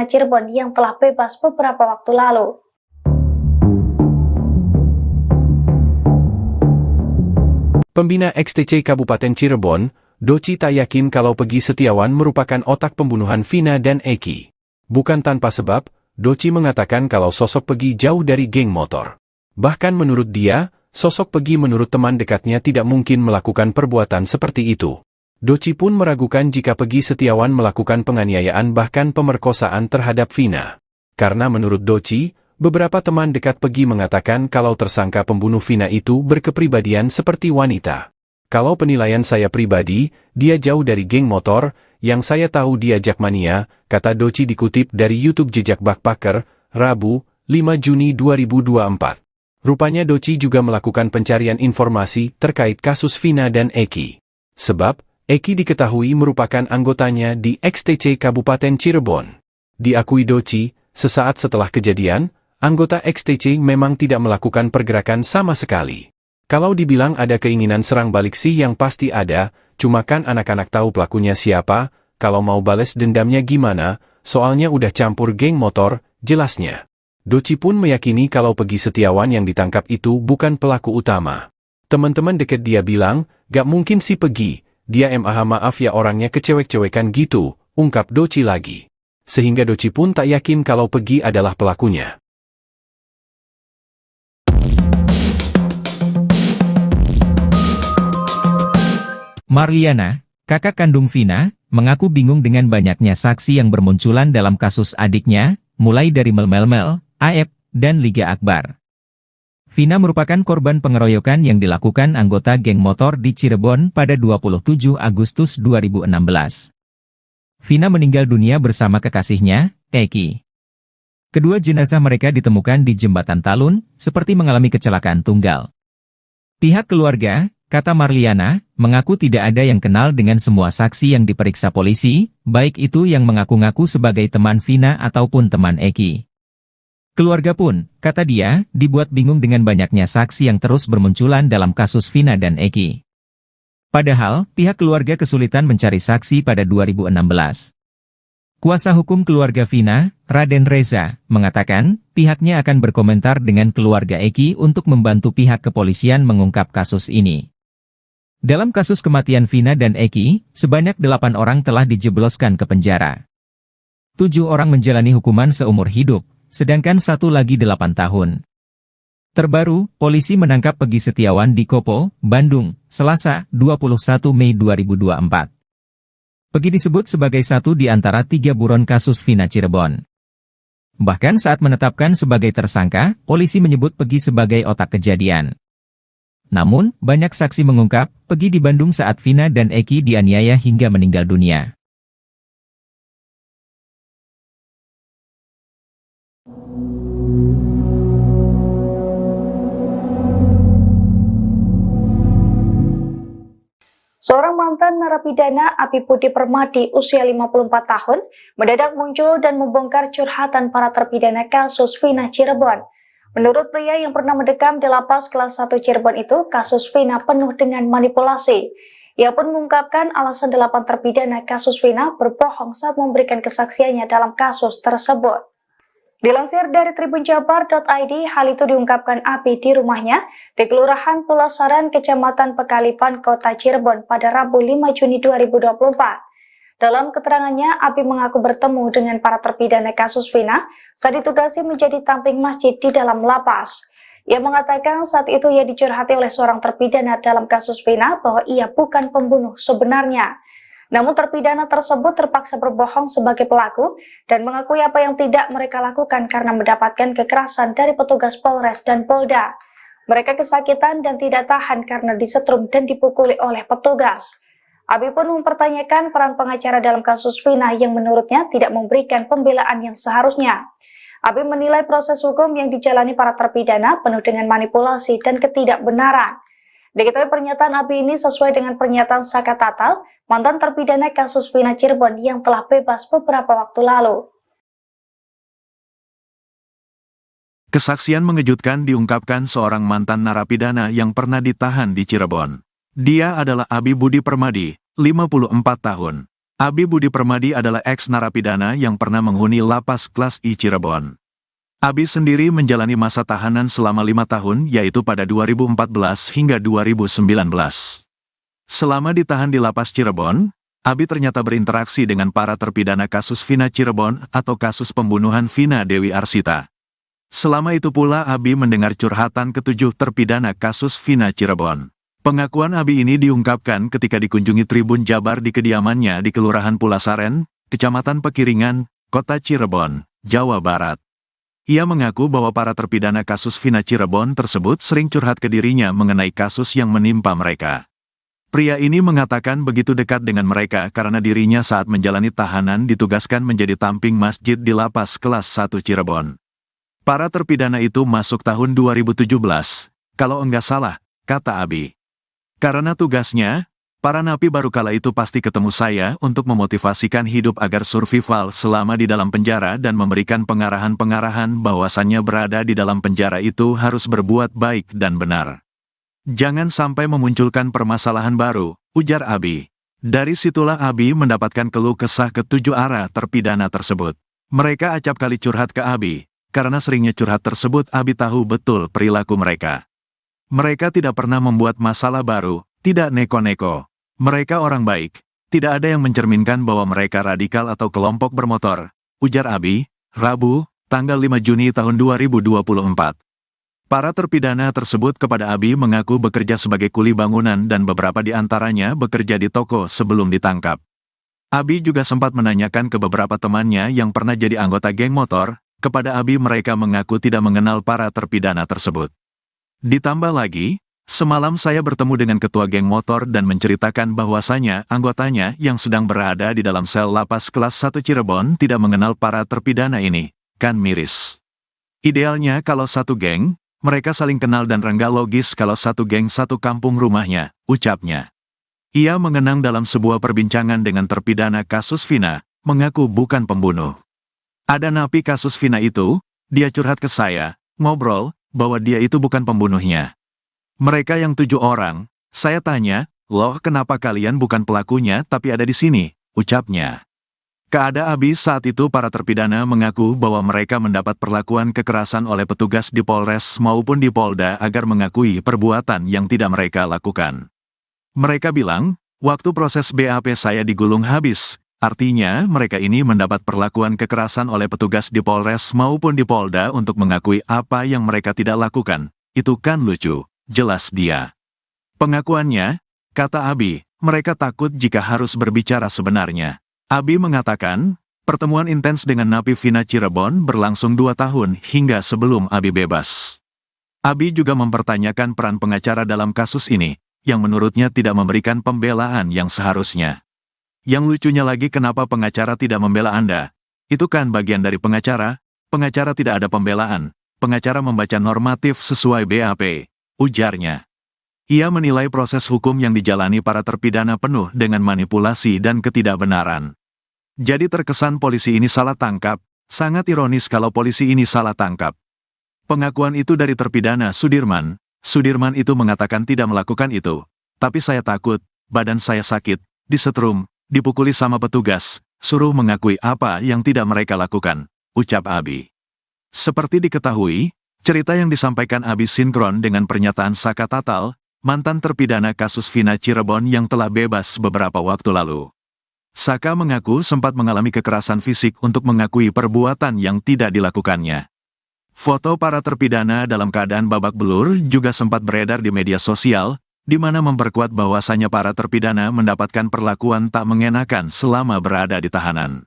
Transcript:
Cirebon yang telah bebas beberapa waktu lalu. Pembina XTC Kabupaten Cirebon, Doci tak yakin kalau Peggy Setiawan merupakan otak pembunuhan Vina dan Eki. Bukan tanpa sebab, Doci mengatakan kalau sosok Peggy jauh dari geng motor. Bahkan menurut dia, sosok Peggy menurut teman dekatnya tidak mungkin melakukan perbuatan seperti itu. Doci pun meragukan jika Peggy Setiawan melakukan penganiayaan bahkan pemerkosaan terhadap Vina. Karena menurut Doci, beberapa teman dekat Peggy mengatakan kalau tersangka pembunuh Vina itu berkepribadian seperti wanita. Kalau penilaian saya pribadi, dia jauh dari geng motor, yang saya tahu dia jakmania, kata Doci dikutip dari YouTube Jejak Backpacker, Rabu, 5 Juni 2024. Rupanya Doci juga melakukan pencarian informasi terkait kasus Vina dan Eki. Sebab, Eki diketahui merupakan anggotanya di XTC Kabupaten Cirebon. Diakui Doci, sesaat setelah kejadian, anggota XTC memang tidak melakukan pergerakan sama sekali. Kalau dibilang ada keinginan serang balik sih yang pasti ada, cuma kan anak-anak tahu pelakunya siapa, kalau mau bales dendamnya gimana, soalnya udah campur geng motor, jelasnya. Doci pun meyakini kalau Peggy Setiawan yang ditangkap itu bukan pelaku utama. Teman-teman deket dia bilang, gak mungkin si Peggy. Dia maaf ya orangnya kecewek-cewekan gitu, ungkap Doci lagi. Sehingga Doci pun tak yakin kalau Peggy adalah pelakunya. Marliana, kakak kandung Vina, mengaku bingung dengan banyaknya saksi yang bermunculan dalam kasus adiknya, mulai dari Mel, Aep, dan Liga Akbar. Vina merupakan korban pengeroyokan yang dilakukan anggota geng motor di Cirebon pada 27 Agustus 2016. Vina meninggal dunia bersama kekasihnya, Eki. Kedua jenazah mereka ditemukan di Jembatan Talun, seperti mengalami kecelakaan tunggal. Pihak keluarga, kata Marliana, mengaku tidak ada yang kenal dengan semua saksi yang diperiksa polisi, baik itu yang mengaku-ngaku sebagai teman Vina ataupun teman Eki. Keluarga pun, kata dia, dibuat bingung dengan banyaknya saksi yang terus bermunculan dalam kasus Vina dan Eki. Padahal, pihak keluarga kesulitan mencari saksi pada 2016. Kuasa hukum keluarga Vina, Raden Reza, mengatakan, pihaknya akan berkomentar dengan keluarga Eki untuk membantu pihak kepolisian mengungkap kasus ini. Dalam kasus kematian Vina dan Eki, sebanyak 8 orang telah dijebloskan ke penjara. 7 orang menjalani hukuman seumur hidup, sedangkan 1 lagi 8 tahun. Terbaru, polisi menangkap Peggy Setiawan di Kopo, Bandung, Selasa, 21 Mei 2024. Peggy disebut sebagai satu di antara 3 buron kasus Vina Cirebon. Bahkan saat menetapkan sebagai tersangka, polisi menyebut Peggy sebagai otak kejadian. Namun, banyak saksi mengungkap, Peggy di Bandung saat Vina dan Eki dianiaya hingga meninggal dunia. Seorang mantan narapidana Abi Budi Permadi usia 54 tahun mendadak muncul dan membongkar curhatan para terpidana kasus Vina Cirebon. Menurut pria yang pernah mendekam di lapas kelas 1 Cirebon itu, kasus Vina penuh dengan manipulasi. Ia pun mengungkapkan alasan 8 terpidana kasus Vina berbohong saat memberikan kesaksiannya dalam kasus tersebut. Dilansir dari tribunjabar.id, hal itu diungkapkan Abi di rumahnya di Kelurahan Pulau Saran, Kecamatan Pekalipan, Kota Cirebon pada Rabu 5 Juni 2024. Dalam keterangannya, Abi mengaku bertemu dengan para terpidana kasus Vina saat ditugasi menjadi tamping masjid di dalam lapas. Ia mengatakan saat itu ia dicurhati oleh seorang terpidana dalam kasus Vina bahwa ia bukan pembunuh sebenarnya. Namun terpidana tersebut terpaksa berbohong sebagai pelaku dan mengakui apa yang tidak mereka lakukan karena mendapatkan kekerasan dari petugas Polres dan Polda. Mereka kesakitan dan tidak tahan karena disetrum dan dipukuli oleh petugas. Abi pun mempertanyakan peran pengacara dalam kasus Vina yang menurutnya tidak memberikan pembelaan yang seharusnya. Abi menilai proses hukum yang dijalani para terpidana penuh dengan manipulasi dan ketidakbenaran. Diketahui pernyataan Abi ini sesuai dengan pernyataan Saka Tatal, mantan terpidana kasus Vina Cirebon yang telah bebas beberapa waktu lalu. Kesaksian mengejutkan diungkapkan seorang mantan narapidana yang pernah ditahan di Cirebon. Dia adalah Abi Budi Permadi, 54 tahun. Abi Budi Permadi adalah ex-narapidana yang pernah menghuni lapas kelas I Cirebon. Abi sendiri menjalani masa tahanan selama 5 tahun, yaitu pada 2014 hingga 2019. Selama ditahan di lapas Cirebon, Abi ternyata berinteraksi dengan para terpidana kasus Vina Cirebon atau kasus pembunuhan Vina Dewi Arsita. Selama itu pula Abi mendengar curhatan ketujuh terpidana kasus Vina Cirebon. Pengakuan Abi ini diungkapkan ketika dikunjungi Tribun Jabar di kediamannya di Kelurahan Pulasaren, Kecamatan Pekiringan, Kota Cirebon, Jawa Barat. Ia mengaku bahwa para terpidana kasus Vina Cirebon tersebut sering curhat ke dirinya mengenai kasus yang menimpa mereka. Pria ini mengatakan begitu dekat dengan mereka karena dirinya saat menjalani tahanan ditugaskan menjadi tamping masjid di lapas kelas 1 Cirebon. Para terpidana itu masuk tahun 2017, kalau enggak salah, kata Abi. Karena tugasnya, para napi baru kala itu pasti ketemu saya untuk memotivasikan hidup agar survival selama di dalam penjara dan memberikan pengarahan-pengarahan bahwasannya berada di dalam penjara itu harus berbuat baik dan benar. Jangan sampai memunculkan permasalahan baru, ujar Abi. Dari situlah Abi mendapatkan keluh kesah ketujuh arah terpidana tersebut. Mereka acap kali curhat ke Abi, karena seringnya curhat tersebut Abi tahu betul perilaku mereka. Mereka tidak pernah membuat masalah baru, tidak neko-neko. Mereka orang baik, tidak ada yang mencerminkan bahwa mereka radikal atau kelompok bermotor, ujar Abi, Rabu, tanggal 5 Juni tahun 2024. Para terpidana tersebut kepada Abi mengaku bekerja sebagai kuli bangunan dan beberapa di antaranya bekerja di toko sebelum ditangkap. Abi juga sempat menanyakan ke beberapa temannya yang pernah jadi anggota geng motor, kepada Abi mereka mengaku tidak mengenal para terpidana tersebut. Ditambah lagi, semalam saya bertemu dengan ketua geng motor dan menceritakan bahwasanya anggotanya yang sedang berada di dalam sel lapas kelas 1 Cirebon tidak mengenal para terpidana ini, kan miris. Idealnya kalau satu geng, mereka saling kenal dan rengga logis kalau satu geng satu kampung rumahnya, ucapnya. Ia mengenang dalam sebuah perbincangan dengan terpidana kasus Vina, mengaku bukan pembunuh. Ada napi kasus Vina itu, dia curhat ke saya, ngobrol, bahwa dia itu bukan pembunuhnya. Mereka yang 7 orang, saya tanya, loh kenapa kalian bukan pelakunya tapi ada di sini, ucapnya. Keada Abi saat itu para terpidana mengaku bahwa mereka mendapat perlakuan kekerasan oleh petugas di Polres maupun di Polda agar mengakui perbuatan yang tidak mereka lakukan. Mereka bilang, waktu proses BAP saya digulung habis, artinya mereka ini mendapat perlakuan kekerasan oleh petugas di Polres maupun di Polda untuk mengakui apa yang mereka tidak lakukan. Itu kan lucu, jelas dia. Pengakuannya, kata Abi, mereka takut jika harus berbicara sebenarnya. Abi mengatakan, pertemuan intens dengan napi Vina Cirebon berlangsung 2 tahun hingga sebelum Abi bebas. Abi juga mempertanyakan peran pengacara dalam kasus ini, yang menurutnya tidak memberikan pembelaan yang seharusnya. Yang lucunya lagi kenapa pengacara tidak membela Anda? Itu kan bagian dari pengacara tidak ada pembelaan, pengacara membaca normatif sesuai BAP, ujarnya. Ia menilai proses hukum yang dijalani para terpidana penuh dengan manipulasi dan ketidakbenaran. Jadi terkesan polisi ini salah tangkap, sangat ironis kalau polisi ini salah tangkap. Pengakuan itu dari terpidana Sudirman itu mengatakan tidak melakukan itu. Tapi saya takut, badan saya sakit, disetrum, dipukuli sama petugas, suruh mengakui apa yang tidak mereka lakukan, ucap Abi. Seperti diketahui, cerita yang disampaikan Abi sinkron dengan pernyataan Saka Tatal, mantan terpidana kasus Vina Cirebon yang telah bebas beberapa waktu lalu. Saka mengaku sempat mengalami kekerasan fisik untuk mengakui perbuatan yang tidak dilakukannya. Foto para terpidana dalam keadaan babak belur juga sempat beredar di media sosial, di mana memperkuat bahwasannya para terpidana mendapatkan perlakuan tak mengenakan selama berada di tahanan.